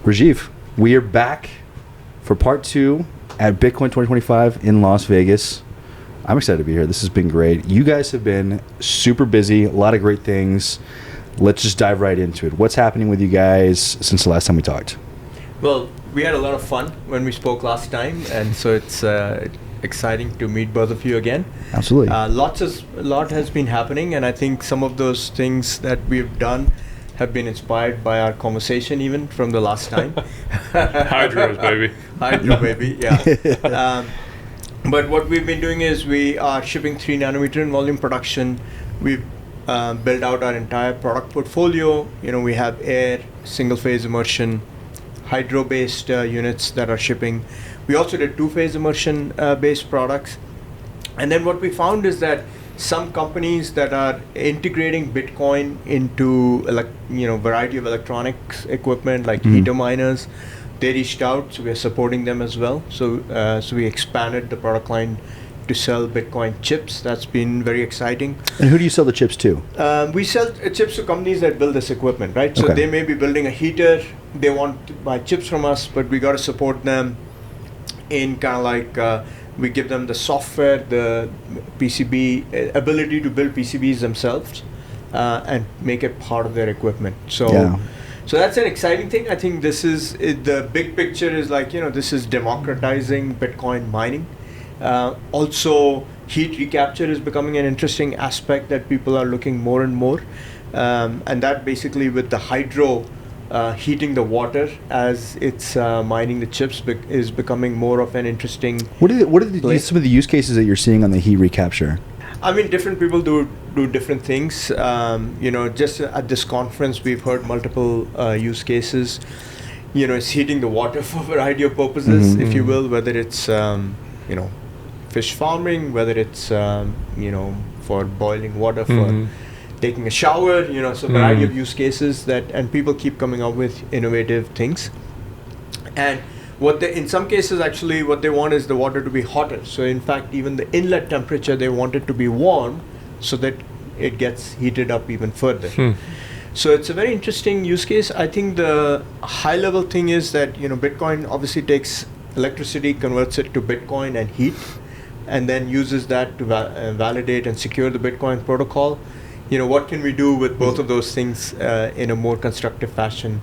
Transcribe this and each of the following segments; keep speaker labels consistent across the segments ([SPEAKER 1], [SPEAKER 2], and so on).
[SPEAKER 1] Rajiv, we are back for part 2 at Bitcoin 2025 in Las Vegas. I'm excited to be here. This has been great. You guys have been super busy, a lot of great things. Let's just dive right into it. What's happening with you guys since the last time we talked?
[SPEAKER 2] Well, we had a lot of fun when we spoke last time, and so it's exciting to meet both of you again.
[SPEAKER 1] Absolutely.
[SPEAKER 2] A lot has been happening, and I think some of those things that we've done have been inspired by our conversation even from the last time.
[SPEAKER 3] Hydros, baby.
[SPEAKER 2] Hydro, baby, yeah. But what we've been doing is we are shipping 3 nanometer in volume production. We've built out our entire product portfolio. You know, we have air, single phase immersion, hydro-based units that are shipping. We also did 2-phase immersion based products. And then what we found is that some companies that are integrating Bitcoin into variety of electronics equipment like heater miners, they reached out, so we are supporting them as well. So we expanded the product line to sell Bitcoin chips. That's been very exciting.
[SPEAKER 1] And who do you sell the chips to?
[SPEAKER 2] We sell chips to companies that build this equipment, right? So they may be building a heater, they want to buy chips from us, but we got to support them in kind of like, we give them the software, the PCB, ability to build PCBs themselves and make it part of their equipment. So that's an exciting thing. I think this is, the big picture is like, this is democratizing Bitcoin mining. Also, heat recapture is becoming an interesting aspect that people are looking more and more. And that basically with the hydro heating the water as it's mining the chips is becoming more of an interesting.
[SPEAKER 1] What are some of the use cases that you're seeing on the heat recapture?
[SPEAKER 2] I mean, different people do different things. Just at this conference, we've heard multiple use cases. It's heating the water for a variety of purposes, if you will, whether it's, fish farming, whether it's, for boiling water, for taking a shower, so a variety of use cases and people keep coming up with innovative things. And in some cases, actually, what they want is the water to be hotter. So in fact, even the inlet temperature, they want it to be warm so that it gets heated up even further. So it's a very interesting use case. I think the high level thing is that, Bitcoin obviously takes electricity, converts it to Bitcoin and heat, and then uses that to validate and secure the Bitcoin protocol. What can we do with both of those things in a more constructive fashion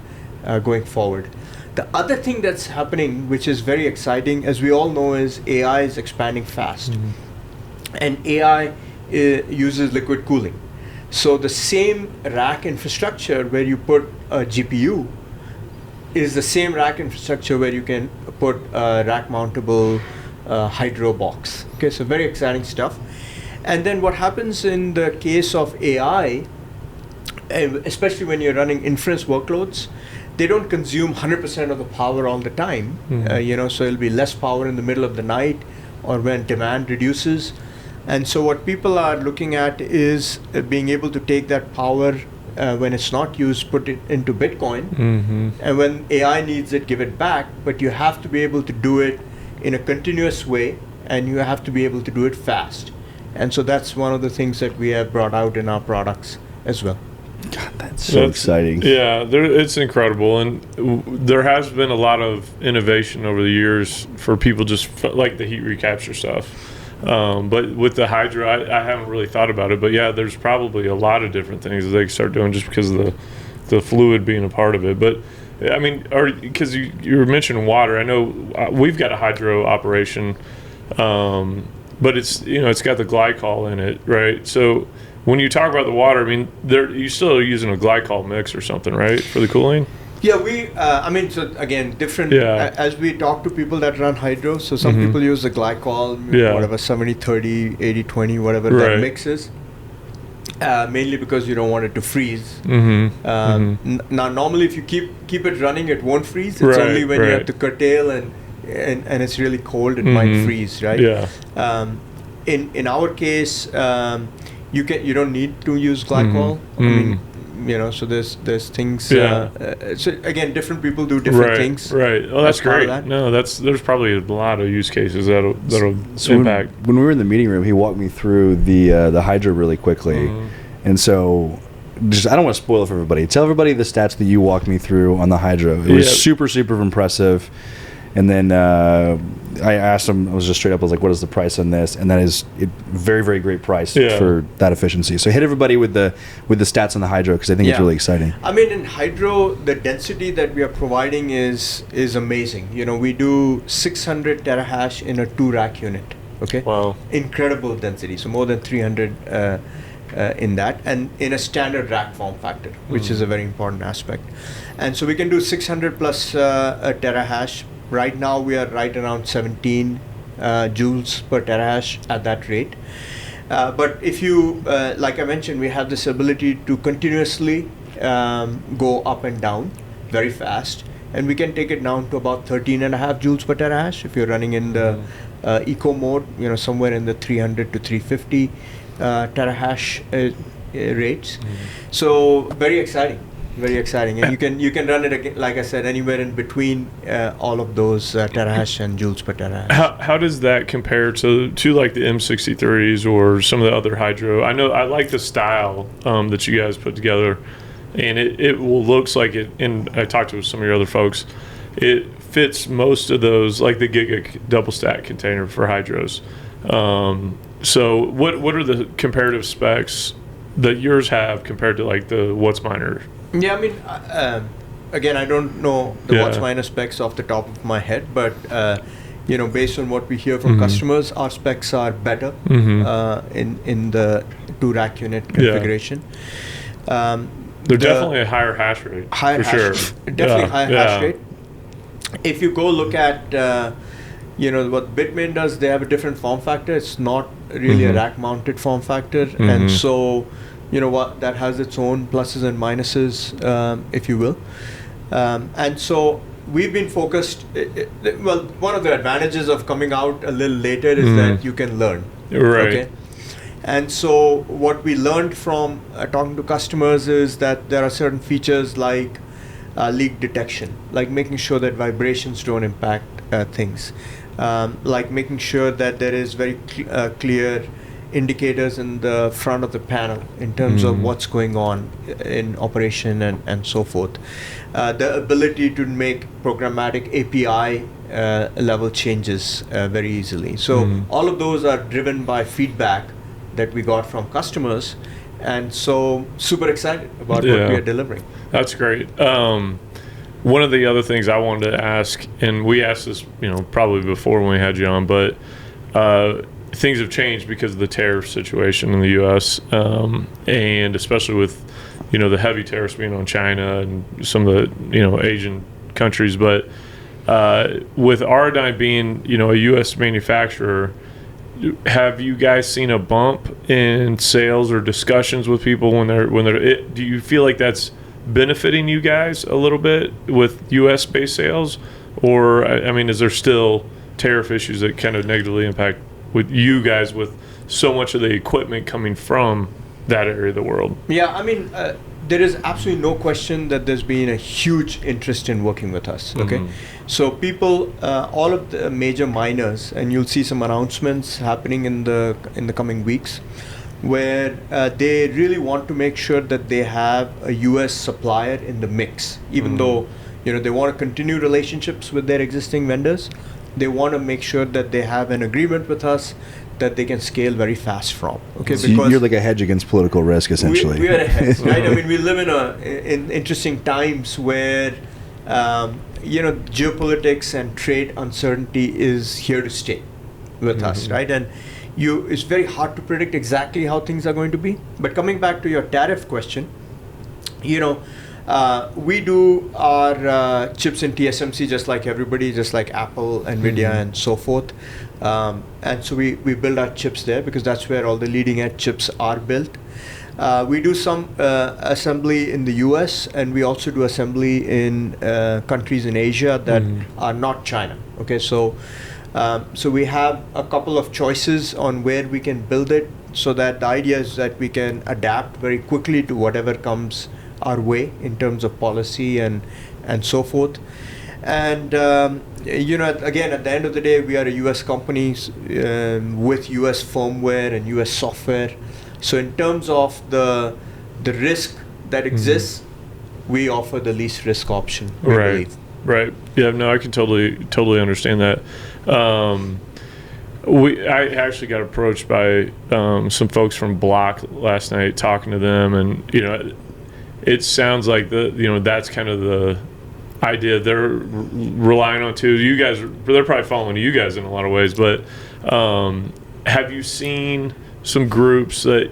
[SPEAKER 2] going forward? The other thing that's happening, which is very exciting, as we all know, is AI is expanding fast. And AI uses liquid cooling. So the same rack infrastructure where you put a GPU is the same rack infrastructure where you can put a rack mountable hydro box. Okay, so very exciting stuff. And then what happens in the case of AI, especially when you're running inference workloads, they don't consume 100% of the power all the time. So it'll be less power in the middle of the night or when demand reduces. And so what people are looking at is being able to take that power when it's not used, put it into Bitcoin, and when AI needs it, give it back. But you have to be able to do it in a continuous way, and you have to be able to do it fast. And so that's one of the things that we have brought out in our products as well.
[SPEAKER 1] God, that's exciting.
[SPEAKER 3] Yeah, it's incredible. And there has been a lot of innovation over the years for people just like the heat recapture stuff. But with the hydro, I haven't really thought about it. But yeah, there's probably a lot of different things that they can start doing just because of the fluid being a part of it. But I mean, because you were mentioning water, I know we've got a hydro operation, but it's it's got the glycol in it, right? So when you talk about the water, I mean, you still are using a glycol mix or something, right, for the cooling?
[SPEAKER 2] Yeah, so again, different, as we talk to people that run hydro, so some people use the glycol, whatever, 70-30, 80-20, whatever that mix is, mainly because you don't want it to freeze. Now, normally if you keep it running, it won't freeze. It's only when you have to curtail and it's really cold, it might freeze, right?
[SPEAKER 3] Yeah.
[SPEAKER 2] In our case, you don't need to use glycol. I mean, so there's things. So again, different people do different things.
[SPEAKER 3] Right. Oh, that's great. No, there's probably a lot of use cases that'll impact.
[SPEAKER 1] When we were in the meeting room, he walked me through the hydro really quickly, and so just I don't want to spoil it for everybody. Tell everybody the stats that you walked me through on the hydro. It was super impressive. And then I asked him, I was just straight up, I was like, what is the price on this? And that is a very, very great price for that efficiency. So hit everybody with the stats on the hydro, because I think it's really exciting.
[SPEAKER 2] I mean, in hydro, the density that we are providing is amazing. You know, we do 600 terahash in a 2-rack unit. Okay.
[SPEAKER 3] Wow.
[SPEAKER 2] Incredible density. So more than 300 in that, and in a standard rack form factor, which is a very important aspect. And so we can do 600 plus a terahash. Right now we are right around 17 joules per terahash at that rate. But if you, like I mentioned, we have this ability to continuously go up and down very fast, and we can take it down to about 13.5 joules per terahash if you're running in the eco mode, you know, somewhere in the 300 to 350 terahash rates. So very exciting. Very exciting, and you can run it again, like I said, anywhere in between all of those terahash and joules per terahash.
[SPEAKER 3] How does that compare to like the M63s or some of the other hydro? I know I like the style that you guys put together, and it looks like it. And I talked to some of your other folks. It fits most of those, like the Giga double stack container for hydros. So what are the comparative specs that yours have compared to like the WhatsMiner?
[SPEAKER 2] Yeah, I mean, again, I don't know the WhatsMiner specs off the top of my head, but you know, based on what we hear from customers, our specs are better in the 2-rack unit configuration.
[SPEAKER 3] They're definitely a higher hash rate.
[SPEAKER 2] Higher
[SPEAKER 3] for
[SPEAKER 2] hash
[SPEAKER 3] sure.
[SPEAKER 2] rate. Definitely higher hash rate. If you go look at you know what Bitmain does, they have a different form factor. It's not really a rack-mounted form factor, and so you know what, that has its own pluses and minuses, if you will. And so we've been focused. Well, one of the advantages of coming out a little later is that you can learn.
[SPEAKER 3] Right.
[SPEAKER 2] Okay. And so what we learned from talking to customers is that there are certain features like leak detection, like making sure that vibrations don't impact things, like making sure that there is very clear indicators in the front of the panel in terms of what's going on in operation and so forth. The ability to make programmatic API level changes very easily. So all of those are driven by feedback that we got from customers, and so super excited about what we are delivering.
[SPEAKER 3] That's great. One of the other things I wanted to ask, and we asked this, you know, probably before when we had you on, but things have changed because of the tariff situation in the U.S. And especially with, you know, the heavy tariffs being on China and some of the, you know, Asian countries. But with Auradine being, you know, a U.S. manufacturer, have you guys seen a bump in sales or discussions with people when they're? Do you feel like that's benefiting you guys a little bit with U.S. based sales, or I mean, is there still tariff issues that kind of negatively impact with you guys with so much of the equipment coming from that area of the world?
[SPEAKER 2] Yeah, I mean, there is absolutely no question that there's been a huge interest in working with us. Okay, so people, all of the major miners, and you'll see some announcements happening in the coming weeks, where they really want to make sure that they have a U.S. supplier in the mix, even though, you know, they want to continue relationships with their existing vendors. They want to make sure that they have an agreement with us that they can scale very fast from. Okay,
[SPEAKER 1] so because you're like a hedge against political risk, essentially.
[SPEAKER 2] We are a hedge, right? I mean, we live in interesting times where you know, geopolitics and trade uncertainty is here to stay with us, right? And it's very hard to predict exactly how things are going to be. But coming back to your tariff question, you know, we do our chips in TSMC just like everybody, just like Apple, NVIDIA, and so forth. And so we build our chips there because that's where all the leading edge chips are built. We do some assembly in the US, and we also do assembly in countries in Asia that are not China. Okay, so we have a couple of choices on where we can build it, so that the idea is that we can adapt very quickly to whatever comes our way in terms of policy and so forth. And you know, again, at the end of the day, we are a US company with US firmware and US software. So in terms of the risk that exists, we offer the least risk option. We
[SPEAKER 3] Right.
[SPEAKER 2] believe.
[SPEAKER 3] Right. Yeah. No, I can totally understand that. I actually got approached by some folks from Block last night, talking to them, and it sounds like that's kind of the idea they're relying on too. You guys, they're probably following you guys in a lot of ways, but have you seen some groups that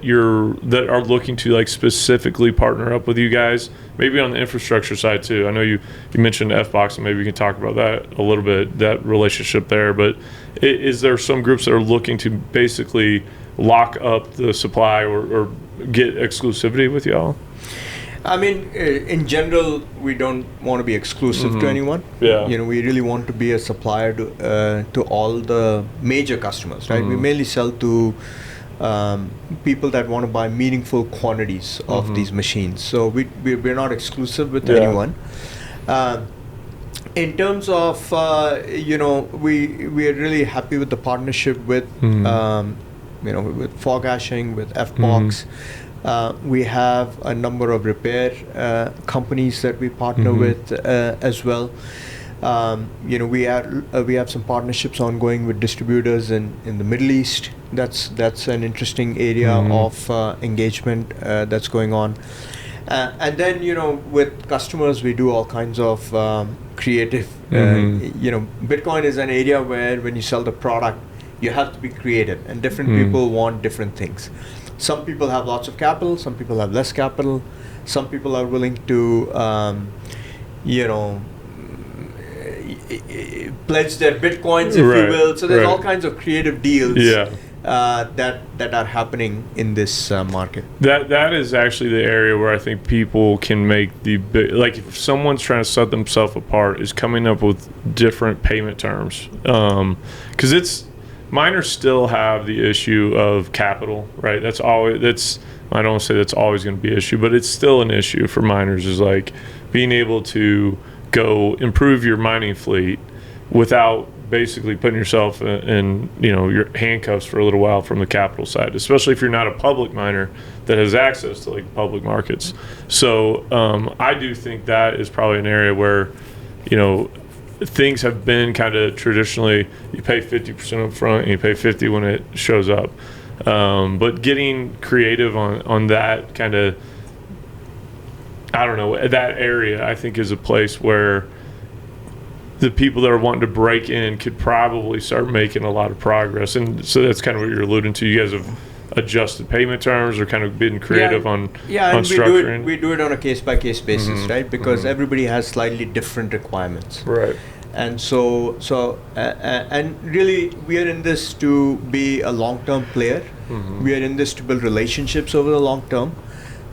[SPEAKER 3] are looking to like specifically partner up with you guys, maybe on the infrastructure side too? I know you mentioned FBox, and maybe we can talk about that a little bit, that relationship there, but is there some groups that are looking to basically lock up the supply or get exclusivity with y'all?
[SPEAKER 2] I mean, in general, we don't want to be exclusive to anyone.
[SPEAKER 3] Yeah.
[SPEAKER 2] We really want to be a supplier to all the major customers, right? We mainly sell to people that want to buy meaningful quantities of these machines. So we're not exclusive with anyone. In terms of, we are really happy with the partnership with, with fog hashing, with FBox. We have a number of repair companies that we partner with as well. We have some partnerships ongoing with distributors in the Middle East. That's an interesting area of engagement that's going on. And then with customers, we do all kinds of creative. Bitcoin is an area where when you sell the product, you have to be creative, and different people want different things. Some people have lots of capital, some people have less capital, some people are willing to, pledge their bitcoins, if you will. So there's all kinds of creative deals that are happening in this market.
[SPEAKER 3] That is actually the area where I think people can make the big, like if someone's trying to set themselves apart, is coming up with different payment terms. Because miners still have the issue of capital, right? I don't want to say that's always going to be an issue, but it's still an issue for miners, is like being able to go improve your mining fleet without basically putting yourself in your handcuffs for a little while from the capital side, especially if you're not a public miner that has access to like public markets. So I do think that is probably an area where things have been kind of traditionally, you pay 50% up front and you pay 50 when it shows up. But getting creative on that kind of, I don't know, that area I think is a place where the people that are wanting to break in could probably start making a lot of progress. And so that's kind of what you're alluding to. You guys have adjusted payment terms or kind of been creative on structuring?
[SPEAKER 2] We do it on a case-by-case basis, right? Because everybody has slightly different requirements.
[SPEAKER 3] Right.
[SPEAKER 2] And and really, we are in this to be a long-term player. We are in this to build relationships over the long term.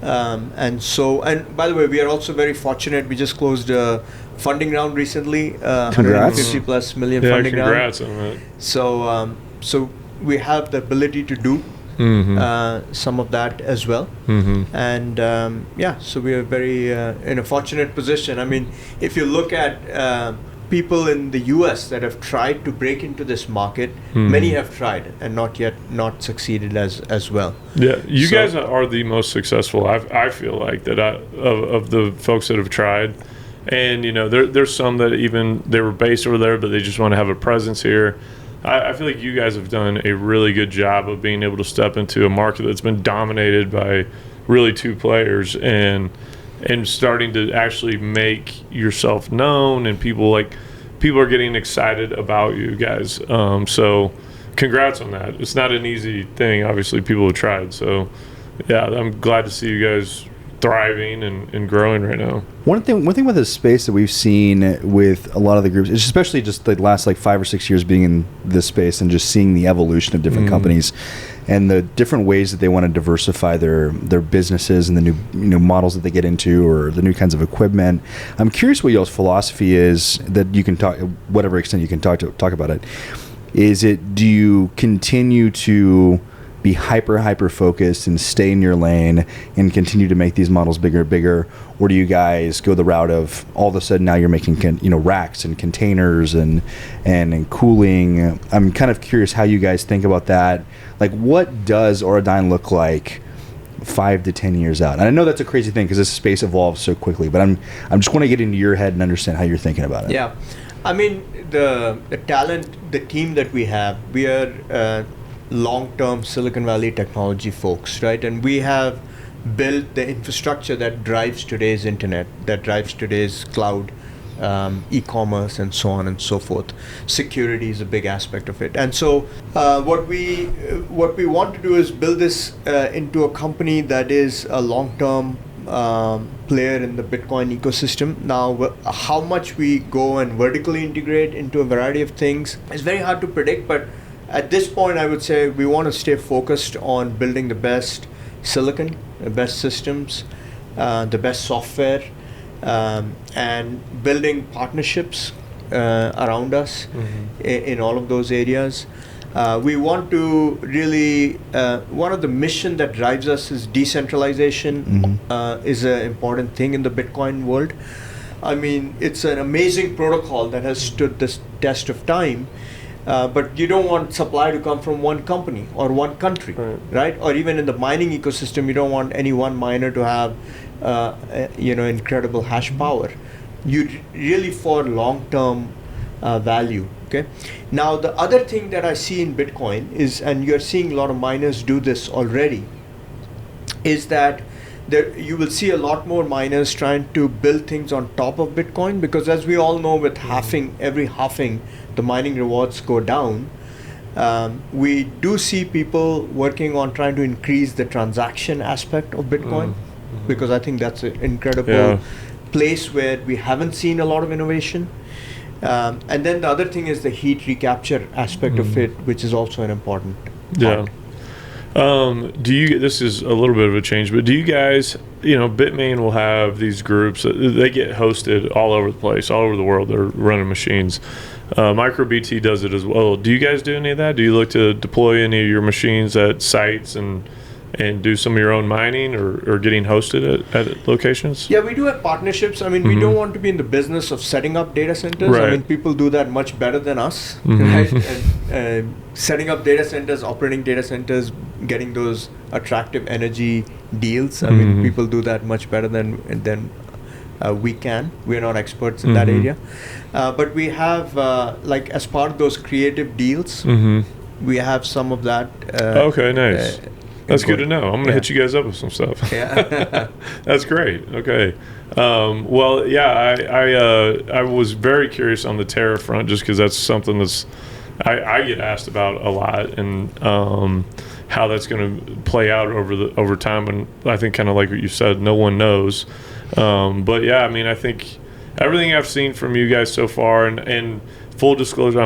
[SPEAKER 2] And by the way, we are also very fortunate. We just closed a funding round recently, 150 plus million funding round.
[SPEAKER 3] Congrats on that.
[SPEAKER 2] So we have the ability to do some of that as well. And so we are very in a fortunate position. I mean, if you look at people in the US that have tried to break into this market, many have tried and not succeeded as well.
[SPEAKER 3] Yeah, you guys are the most successful. I feel like that of the folks that have tried, and there's some that even they were based over there, but they just want to have a presence here. I feel like you guys have done a really good job of being able to step into a market that's been dominated by really two players and starting to actually make yourself known, and people are getting excited about you guys. So congrats on that. It's not an easy thing. Obviously, people have tried. So yeah, I'm glad to see you guys thriving and growing right now.
[SPEAKER 1] One thing with this space that we've seen with a lot of the groups, especially just the last 5 or 6 years being in this space and just seeing the evolution of different companies and the different ways that they want to diversify their businesses and the new models that they get into or the new kinds of equipment. I'm curious what y'all's philosophy is, that you can talk, whatever extent you can talk about it. Do you continue to be hyper focused and stay in your lane and continue to make these models bigger and bigger, or do you guys go the route of all of a sudden now you're making racks and containers and cooling? I'm kind of curious how you guys think about that. Like, what does Auradine look like 5 to 10 years out? And I know that's a crazy thing because this space evolves so quickly, but I'm just want to get into your head and understand how you're thinking about it.
[SPEAKER 2] Yeah, I mean the talent, the team that we have, we are long-term Silicon Valley technology folks, right? And we have built the infrastructure that drives today's internet, that drives today's cloud, e-commerce, and so on and so forth. Security is a big aspect of it. And so what we want to do is build this into a company that is a long-term player in the Bitcoin ecosystem. Now, how much we go and vertically integrate into a variety of things is very hard to predict, but at this point, I would say we want to stay focused on building the best silicon, the best systems, the best software, and building partnerships around us in all of those areas. We want to really, one of the mission that drives us is decentralization is an important thing in the Bitcoin world. I mean, it's an amazing protocol that has stood the test of time. But you don't want supply to come from one company or one country, right? Or even in the mining ecosystem, you don't want any one miner to have, incredible hash power. You really for long-term value. Okay. Now the other thing that I see in Bitcoin is, and you're seeing a lot of miners do this already, is that you will see a lot more miners trying to build things on top of Bitcoin, because as we all know, with every halving, the mining rewards go down. We do see people working on trying to increase the transaction aspect of Bitcoin, because I think that's an incredible place where we haven't seen a lot of innovation. And then the other thing is the heat recapture aspect of it, which is also an important part.
[SPEAKER 3] This is a little bit of a change, but do you guys, Bitmain will have these groups, they get hosted all over the place, all over the world. They're running machines. MicroBT does it as well. Do you guys do any of that? Do you look to deploy any of your machines at sites and do some of your own mining or getting hosted at locations?
[SPEAKER 2] Yeah, we do have partnerships. I mean, we don't want to be in the business of setting up data centers.
[SPEAKER 3] Right.
[SPEAKER 2] I mean, people do that much better than us, right? And setting up data centers, operating data centers, getting those attractive energy deals. I mean, people do that much better than we can. We're not experts in that area. But we have, as part of those creative deals, we have some of that.
[SPEAKER 3] Okay, nice. That's good to know. I'm going to hit you guys up with some stuff.
[SPEAKER 2] Yeah.
[SPEAKER 3] That's great. Okay. I was very curious on the tariff front, just because that's something that's I get asked about a lot, and how that's going to play out over time. And I think, kind of like what you said, no one knows. But yeah, I mean, I think everything I've seen from you guys so far, and full disclosure,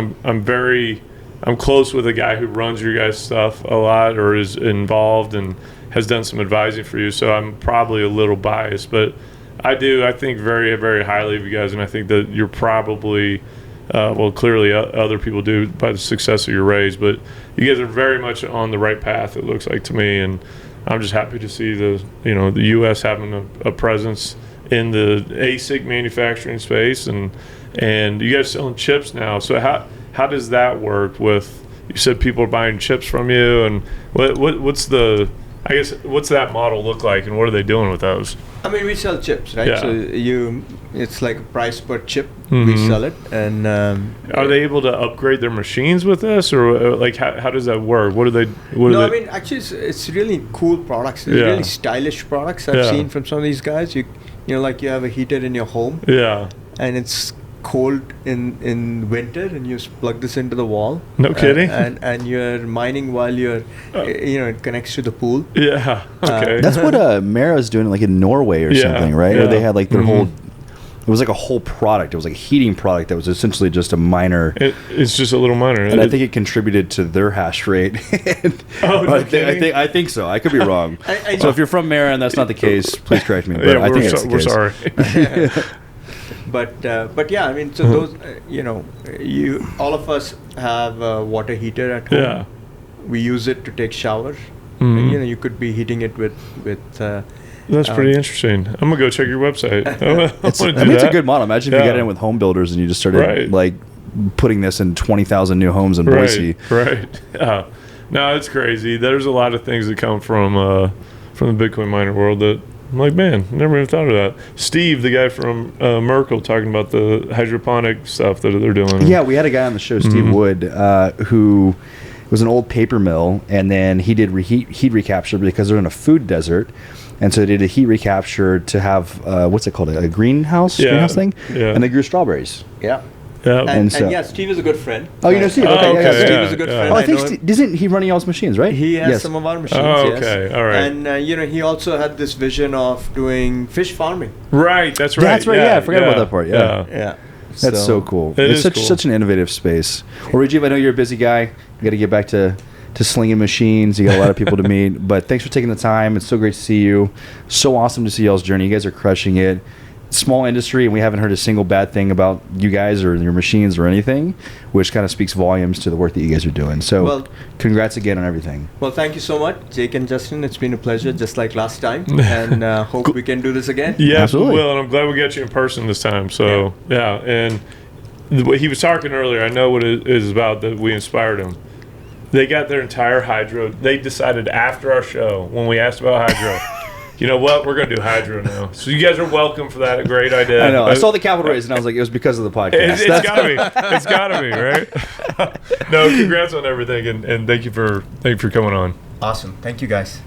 [SPEAKER 3] I'm close with a guy who runs your guys' stuff a lot, or is involved and has done some advising for you. So I'm probably a little biased, but I think very, very highly of you guys, and I think that you're probably, clearly other people do by the success of your raise, but you guys are very much on the right path, it looks like to me, and I'm just happy to see the U.S. having a presence in the ASIC manufacturing space, and you guys selling chips now. So how does that work with, you said people are buying chips from you, and what's that model look like, and what are they doing with those? I
[SPEAKER 2] mean, we sell chips, right?
[SPEAKER 3] Yeah.
[SPEAKER 2] So it's like a price per chip. We sell it, and
[SPEAKER 3] are they able to upgrade their machines with this, or how does that work? I
[SPEAKER 2] mean, actually, it's really cool products. It's really stylish products I've seen from some of these guys. You have a heater in your home.
[SPEAKER 3] Yeah.
[SPEAKER 2] And it's cold in winter, and you plug this into the wall.
[SPEAKER 3] No kidding.
[SPEAKER 2] And you're mining while you're, it connects to the pool.
[SPEAKER 3] Yeah. Okay.
[SPEAKER 1] That's what Mara's doing, like in Norway or something, right?
[SPEAKER 3] Yeah.
[SPEAKER 1] Or they had like their whole. It was like a whole product. It was like a heating product that was essentially just a miner.
[SPEAKER 3] It's just a little miner,
[SPEAKER 1] and I think it contributed to their hash rate. I think so. I could be wrong. So if you're from Mara and that's not the case, please correct me. But I think it's the case.
[SPEAKER 3] We're sorry.
[SPEAKER 2] But yeah, I mean, so those, all of us have a water heater at home.
[SPEAKER 3] Yeah.
[SPEAKER 2] We use it to take showers. And, you could be heating it with.
[SPEAKER 3] That's pretty interesting. I'm gonna go check your website.
[SPEAKER 1] It's a good model. Imagine if you got in with home builders and you just started putting this in 20,000 new homes in Boise.
[SPEAKER 3] Right. No, it's crazy. There's a lot of things that come from from the Bitcoin miner world that I'm like, man, never even thought of that. Steve, the guy from Merkle, talking about the hydroponic stuff that they're doing.
[SPEAKER 1] Yeah, we had a guy on the show, Steve Wood, who was an old paper mill, and then he did heat recapture because they're in a food desert. And so they did a heat recapture to have, what's it called, a greenhouse thing?
[SPEAKER 3] Yeah.
[SPEAKER 1] And they grew strawberries.
[SPEAKER 2] Yeah.
[SPEAKER 3] Yeah.
[SPEAKER 2] And
[SPEAKER 1] so-
[SPEAKER 2] yeah, Steve is a good friend.
[SPEAKER 1] Oh, you know Steve? Okay,
[SPEAKER 3] okay,
[SPEAKER 1] yeah,
[SPEAKER 3] yeah,
[SPEAKER 2] Steve is a good
[SPEAKER 3] yeah.
[SPEAKER 2] friend.
[SPEAKER 1] Oh, I think
[SPEAKER 2] know him.
[SPEAKER 1] isn't he running y'all's machines, right?
[SPEAKER 2] He has
[SPEAKER 1] Yes.
[SPEAKER 2] some of our machines.
[SPEAKER 3] Oh,
[SPEAKER 2] yes.
[SPEAKER 3] okay, all right.
[SPEAKER 2] And he also had this vision of doing fish farming.
[SPEAKER 3] Right, that's right.
[SPEAKER 1] That's right, yeah, I forgot about that part, yeah.
[SPEAKER 2] Yeah.
[SPEAKER 1] That's so cool.
[SPEAKER 3] It
[SPEAKER 1] It's
[SPEAKER 3] is cool.
[SPEAKER 1] such an innovative space. Well, Rajiv, I know you're a busy guy. You got to get back to slinging machines. You got a lot of people to meet. But thanks for taking the time. It's so great to see you. So awesome to see y'all's journey. You guys are crushing it. Small industry, and we haven't heard a single bad thing about you guys or your machines or anything, which kind of speaks volumes to the work that you guys are doing. So congrats again on everything.
[SPEAKER 2] Well, thank you so much, Jake and Justin. It's been a pleasure, just like last time. And hope we can do this again.
[SPEAKER 3] Yeah,
[SPEAKER 1] Absolutely.
[SPEAKER 3] we will, and I'm glad we got you in person this time. So, yeah, and what he was talking earlier, I know what it is about that we inspired him. They got their entire hydro. They decided after our show, when we asked about hydro, you know what, we're going to do hydro now. So you guys are welcome for that. A great idea.
[SPEAKER 1] I know. I saw the capital raise, and I was like, it was because of the podcast.
[SPEAKER 3] It's got to be. It's got to be, right? No, congrats on everything, and thank you for coming on.
[SPEAKER 2] Awesome. Thank you, guys.